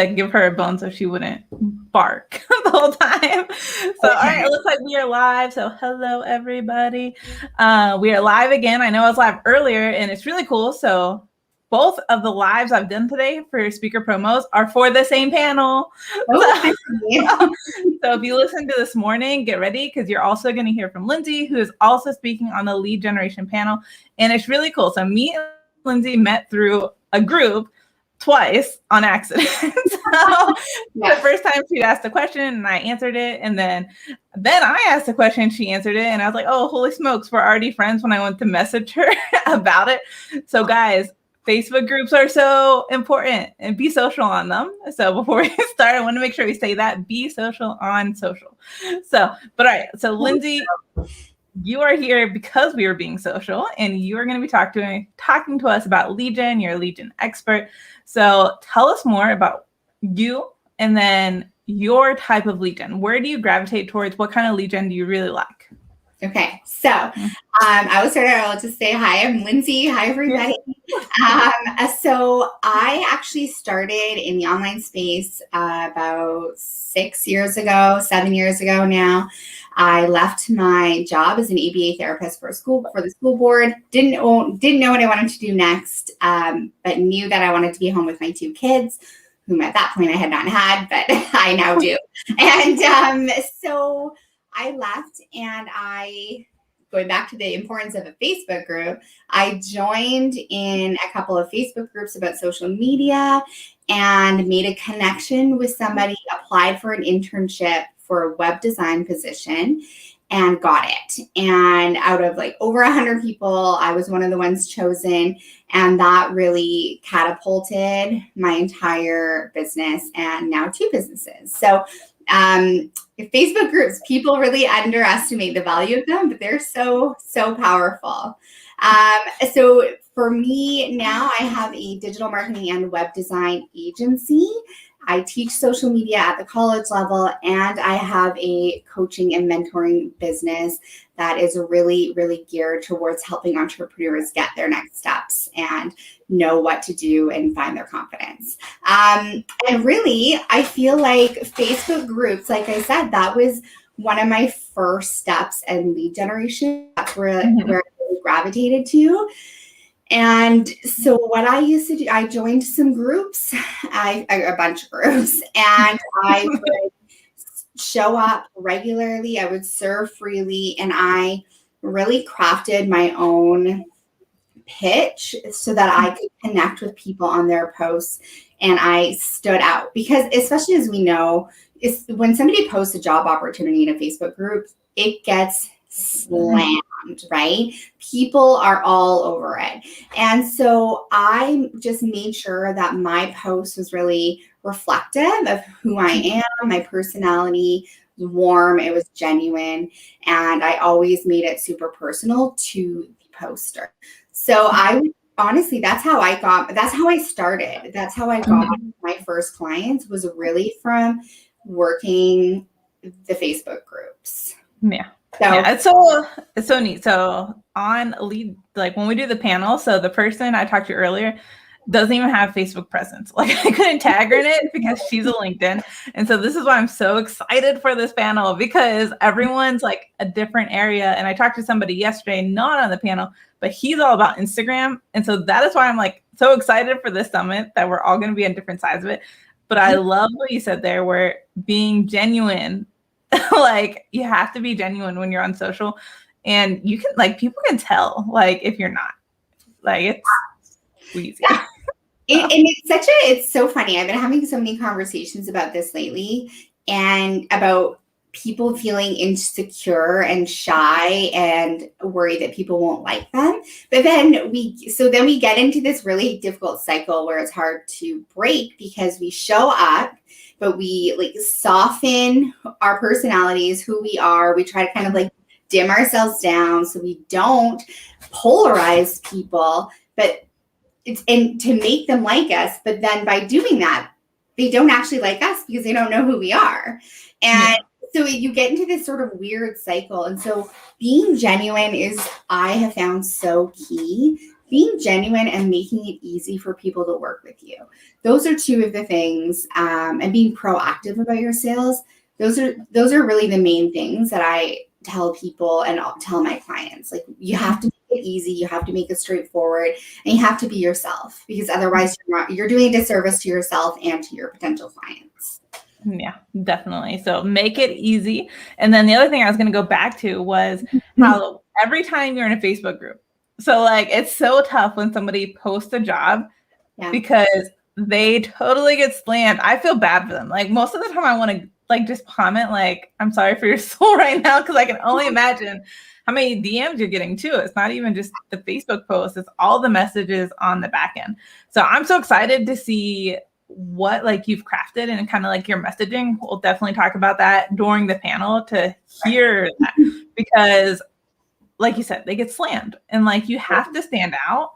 like give her a bone so she wouldn't bark the whole time. So, all right, it looks like we are live. So, hello everybody. We are live again. I know I was live earlier, and it's really cool. So, both of the lives I've done today for speaker promos are for the same panel. Oh, So if you listen to this morning, get ready because you're also going to hear from Lindsay, who is also speaking on the lead generation panel, and it's really cool. So me and Lindsay met through a group twice on accident. The first time she asked a question and I answered it, and then I asked a question and she answered it, and I was like, oh, holy smokes, we're already friends when I went to message her about it. So guys, Facebook groups are so important, and be social on them. So before we start, I want to make sure we say that, be social on social. So, but all right, so Lindsay, you are here because we are being social, and you are going to be talking to us about lead gen. You're a lead gen expert. So tell us more about you and then your type of lead gen. Where do you gravitate towards? What kind of lead gen do you really like? Okay, so I will start out. I'll just say hi. I'm Lindsay. Hi, everybody. So I actually started in the online space about 7 years ago now. I left my job as an ABA therapist for the school board. Didn't know what I wanted to do next, but knew that I wanted to be home with my 2 kids, whom at that point I had not had, but I now do. And so I left, and going back to the importance of a Facebook group, I joined in a couple of Facebook groups about social media and made a connection with somebody, applied for an internship for a web design position and got it. And out of like over 100 people, I was one of the ones chosen. And that really catapulted my entire business and now 2 businesses. So Facebook groups, people really underestimate the value of them, but they're so powerful. So for me now, I have a digital marketing and web design agency. I teach social media at the college level, and I have a coaching and mentoring business that is really, really geared towards helping entrepreneurs get their next steps and know what to do and find their confidence. And really, I feel like Facebook groups, like I said, that was one of my first steps in lead generation. That's where I gravitated to. And so what I used to do, I joined some groups, a bunch of groups, and I would show up regularly. I would serve freely, and I really crafted my own pitch so that I could connect with people on their posts, and I stood out because, especially as we know, when somebody posts a job opportunity in a Facebook group, it gets slammed, right? People are all over it. And so I just made sure that my post was really reflective of who I am, my personality was warm, it was genuine, and I always made it super personal to the poster. So honestly, that's how I started. That's how I got my first clients, was really from working the Facebook groups. Yeah. So, yeah, it's so neat. So on lead, like when we do the panel, so the person I talked to earlier doesn't even have Facebook presence. Like I couldn't tag her in it because she's a LinkedIn. And so this is why I'm so excited for this panel, because everyone's like a different area. And I talked to somebody yesterday, not on the panel, but he's all about Instagram. And so that is why I'm like so excited for this summit, that we're all going to be on different sides of it. But I love what you said there, where being genuine, like you have to be genuine when you're on social, and you can, like, people can tell, like, if you're not, like, it's easy. Yeah. And it's so funny. I've been having so many conversations about this lately, and about people feeling insecure and shy and worried that people won't like them. But then we get into this really difficult cycle where it's hard to break, because we show up, but we like soften our personalities, who we are. We try to kind of like dim ourselves down so we don't polarize people, but and to make them like us. But then by doing that, they don't actually like us because they don't know who we are. And so you get into this sort of weird cycle. And so being genuine is, I have found, so key, being genuine and making it easy for people to work with you. Those are two of the things, and being proactive about your sales. Those are really the main things that I tell people and I'll tell my clients. Like, you have to make it easy, you have to make it straightforward, and you have to be yourself, because otherwise you're doing a disservice to yourself and to your potential clients. Yeah, definitely. So make it easy. And then the other thing I was going to go back to was how every time you're in a Facebook group, so like it's so tough when somebody posts a job because they totally get slammed. I feel bad for them. Like, most of the time I want to like just comment like, I'm sorry for your soul right now, because I can only imagine how many DMs you're getting too. It's not even just the Facebook post, it's all the messages on the back end. So I'm so excited to see what like you've crafted and kind of like your messaging. We'll definitely talk about that during the panel to hear that, because like you said, they get slammed and like you have to stand out,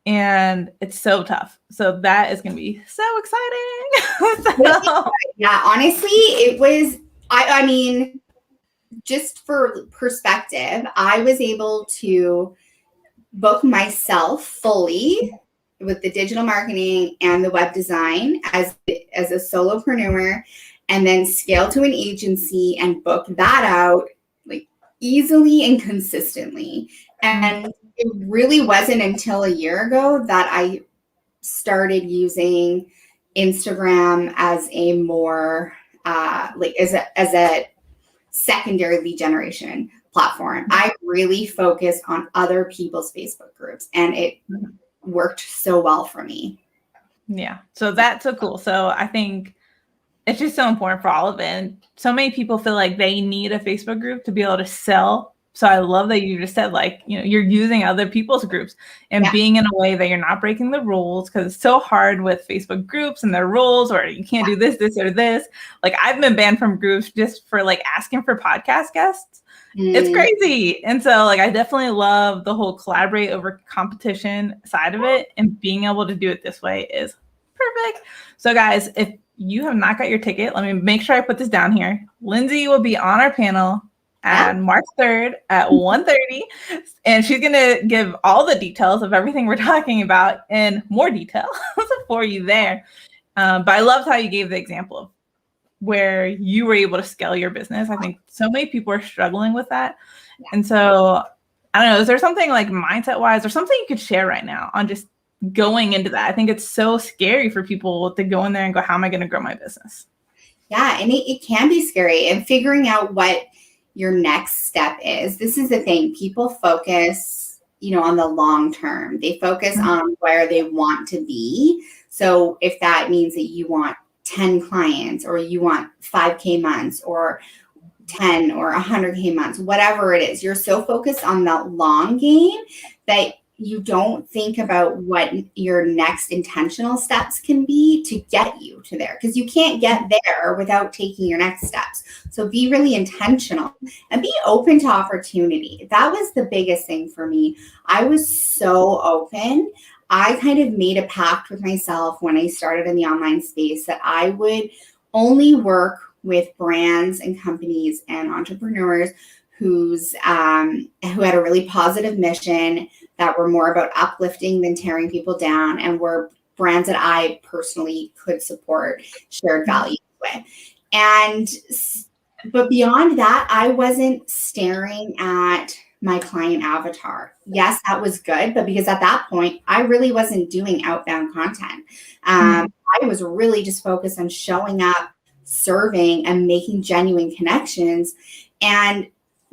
and it's so tough. So that is going to be so exciting. Yeah, honestly, it was, I mean, just for perspective, I was able to book myself fully with the digital marketing and the web design as a solopreneur, and then scale to an agency and book that out like easily and consistently. And it really wasn't until a year ago that I started using Instagram as a more as a secondary lead generation platform. I really focus on other people's Facebook groups, and it worked so well for me. Yeah. So that's so cool. So I think it's just so important for all of it. And so many people feel like they need a Facebook group to be able to sell. So I love that you just said, like, you know, you're using other people's groups and being in a way that you're not breaking the rules, because it's so hard with Facebook groups and their rules, or you can't do this, or this. Like, I've been banned from groups just for like asking for podcast guests. It's crazy. And so like, I definitely love the whole collaborate over competition side of it, and being able to do it this way is perfect. So guys, if you have not got your ticket, let me make sure I put this down here. Lindsay will be on our panel on March 3rd at 1:30, and she's going to give all the details of everything we're talking about in more detail for you there. But I loved how you gave the example of where you were able to scale your business. I think so many people are struggling with that. And so, I don't know, is there something like mindset wise or something you could share right now on just going into that? I think it's so scary for people to go in there and go, how am I going to grow my business? Yeah, and it can be scary, and figuring out what your next step is. This is the thing. People focus, on the long term. They focus on where they want to be. So if that means that you want 10 clients, or you want 5K months, or 10 or 100K months, whatever it is, you're so focused on the long game that you don't think about what your next intentional steps can be to get you to there, because you can't get there without taking your next steps. So be really intentional and be open to opportunity. That was the biggest thing for me. I was so open. I kind of made a pact with myself when I started in the online space that I would only work with brands and companies and entrepreneurs who had a really positive mission, that were more about uplifting than tearing people down, and were brands that I personally could support, shared values with. But beyond that, I wasn't staring at my client avatar. Yes, that was good, but because at that point, I really wasn't doing outbound content. I was really just focused on showing up, serving, and making genuine connections. And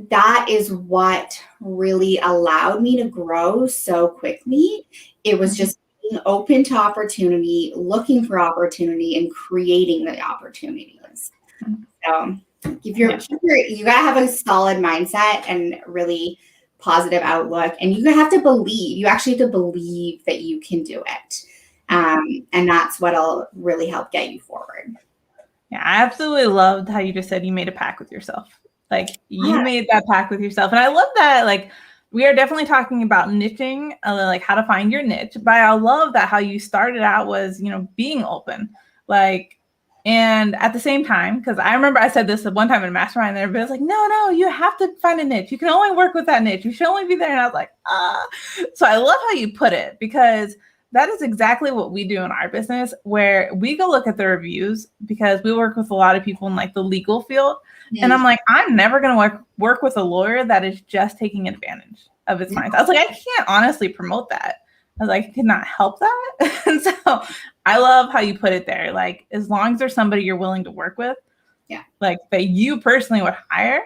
that is what really allowed me to grow so quickly. It was just being open to opportunity, looking for opportunity, and creating the opportunities. So you gotta have a solid mindset and really positive outlook, and you have to believe. You actually have to believe that you can do it, and that's what'll really help get you forward. Yeah, I absolutely loved how you just said you made a pact with yourself. Like, you made that pact with yourself. And I love that. Like, we are definitely talking about niching, like how to find your niche. But I love that how you started out was, being open. Like, And at the same time, because I remember I said this at one time in a mastermind, and everybody was like, no, you have to find a niche. You can only work with that niche. You should only be there. And I was like, ah. So I love how you put it, because that is exactly what we do in our business, where we go look at the reviews, because we work with a lot of people in like the legal field. And I'm like, I'm never going to work with a lawyer that is just taking advantage of its clients. I was like, I can't honestly promote that. I was like, I could not help that. And so I love how you put it there. Like, as long as there's somebody you're willing to work with, like that you personally would hire,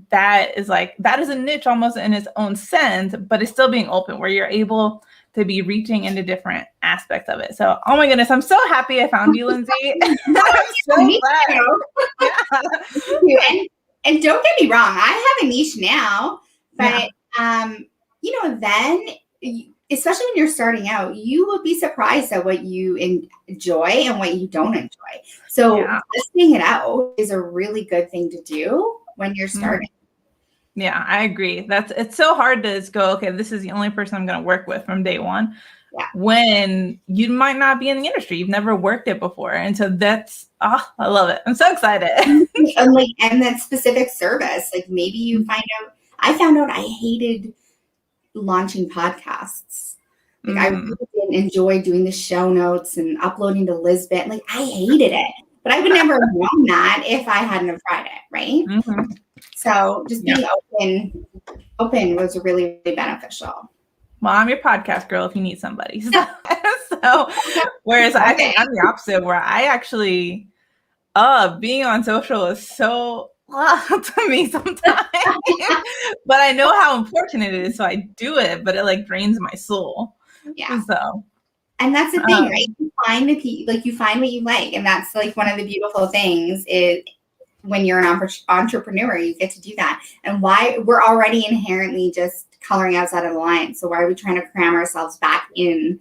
that is a niche almost in its own sense, but it's still being open, where you're able to be reaching into different aspects of it. So, oh my goodness, I'm so happy I found you, Lindsay. I'm so glad. Yeah. And don't get me wrong, I have a niche now, but then, especially when you're starting out, you will be surprised at what you enjoy and what you don't enjoy. So testing it out is a really good thing to do when you're starting. Yeah, I agree. It's so hard to just go, okay, this is the only person I'm going to work with from day one. Yeah. When you might not be in the industry, you've never worked it before. And so I love it. I'm so excited. and that specific service, like maybe you I found out I hated launching podcasts. Like I really didn't enjoy doing the show notes and uploading to Lisbeth. Like I hated it, but I would never have known that if I hadn't have tried it. Right. Mm-hmm. So just being open was really, really beneficial. Well, I'm your podcast girl if you need somebody. So whereas I think I'm the opposite, where I actually, being on social is so to me sometimes, but I know how important it is. So I do it, but it like drains my soul. Yeah. So. And that's the thing, right? You find you find what you like. And that's like one of the beautiful things is when you're an entrepreneur, you get to do that. And why we're already inherently just coloring outside of the line. So why are we trying to cram ourselves back in?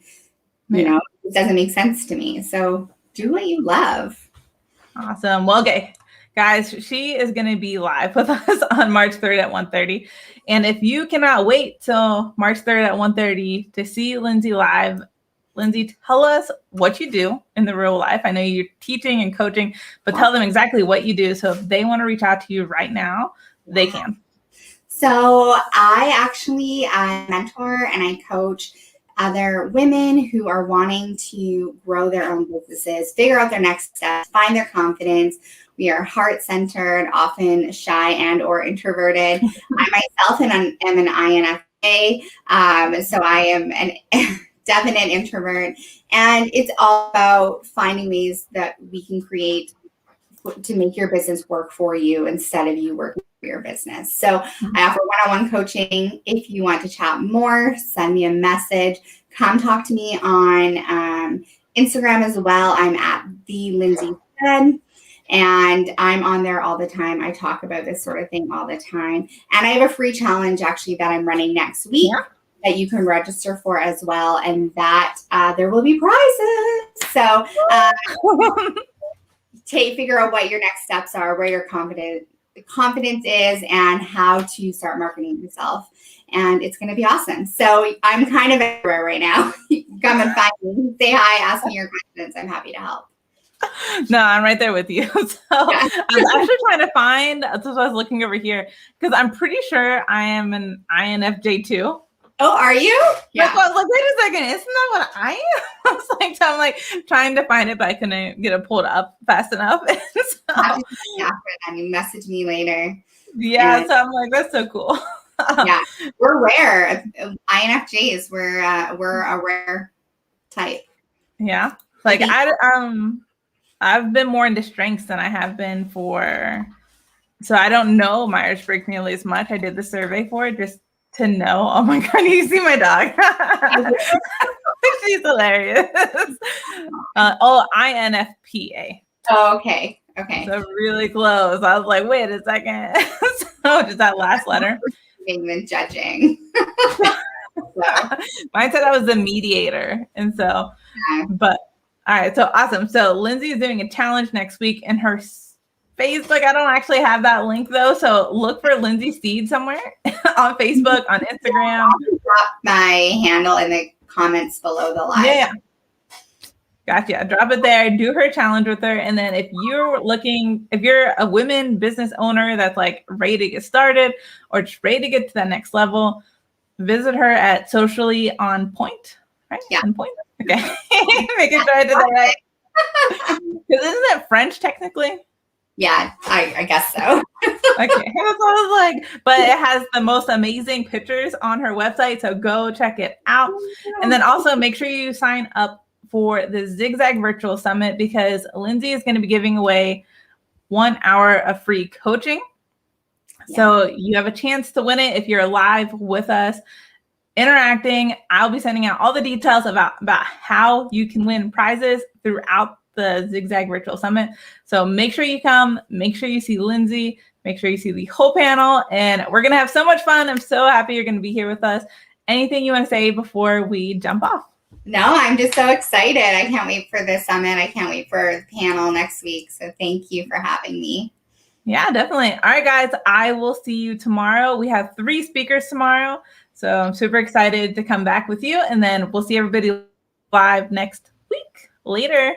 It doesn't make sense to me. So do what you love. Awesome. Well, okay, guys, she is going to be live with us on March 3rd at 1:30. And if you cannot wait till March 3rd at 1:30 to see Lindsay live, Lindsay, tell us what you do in the real life. I know you're teaching and coaching, but tell them exactly what you do. So if they want to reach out to you right now, they can. So I mentor and I coach other women who are wanting to grow their own businesses, figure out their next steps, find their confidence. We are heart-centered, often shy and or introverted. I myself am an INFJ, so I am an definite introvert, and it's all about finding ways that we can create to make your business work for you instead of you working for your business. So I offer one-on-one coaching. If you want to chat more, send me a message. Come talk to me on Instagram as well. I'm at the Lindsay Stead, and I'm on there all the time. I talk about this sort of thing all the time. And I have a free challenge actually that I'm running next week. Yeah. That you can register for as well, and that there will be prizes. So figure out what your next steps are, where your confidence is, and how to start marketing yourself. And it's going to be awesome. So I'm kind of everywhere right now. Come and find me, say hi, ask me your questions. I'm happy to help. No, I'm right there with you. So I'm actually trying to find. That's what I was looking over here, because I'm pretty sure I am an INFJ too. Oh, are you? Yeah. Like, wait a second. Isn't that what I am? I'm like trying to find it, but I couldn't get it pulled up fast enough. And you message me later. Yeah. So I'm like, that's so cool. Yeah. We're rare. INFJs, we're a rare type. Yeah. Like I've been more into strengths than I have been so I don't know Myers-Briggs nearly as much. I did the survey for it just to know. Oh my God, you see my dog? She's hilarious. INFPA. Oh, okay. So really close. I was like, wait a second. So just that last letter. The judging. Mine said I was the mediator. And so, but all right. So awesome. So Lindsay is doing a challenge next week in her Facebook. I don't actually have that link though. So look for Lindsay Stead somewhere on Facebook, on Instagram. I'll drop my handle in the comments below the live. Yeah. Gotcha. Drop it there. Do her challenge with her. And then if you're a women business owner that's like ready to get started or just ready to get to that next level, visit her at Socially On Point, right? Yeah. On Point. Okay. Making sure I did that right. Because isn't it French technically? Yeah, I guess so. Okay, that's what I was like. But it has the most amazing pictures on her website, so go check it out. And then also make sure you sign up for the Zigzag Virtual Summit because Lindsay is going to be giving away 1 hour of free coaching. Yeah. So you have a chance to win it if you're live with us, interacting. I'll be sending out all the details about how you can win prizes throughout the Zigzag Virtual Summit. So make sure you come, make sure you see Lindsay, make sure you see the whole panel, and we're going to have so much fun. I'm so happy you're going to be here with us. Anything you want to say before we jump off? No, I'm just so excited. I can't wait for the summit. I can't wait for the panel next week. So thank you for having me. Yeah, definitely. All right, guys, I will see you tomorrow. We have 3 speakers tomorrow. So I'm super excited to come back with you. And then we'll see everybody live next week. Later.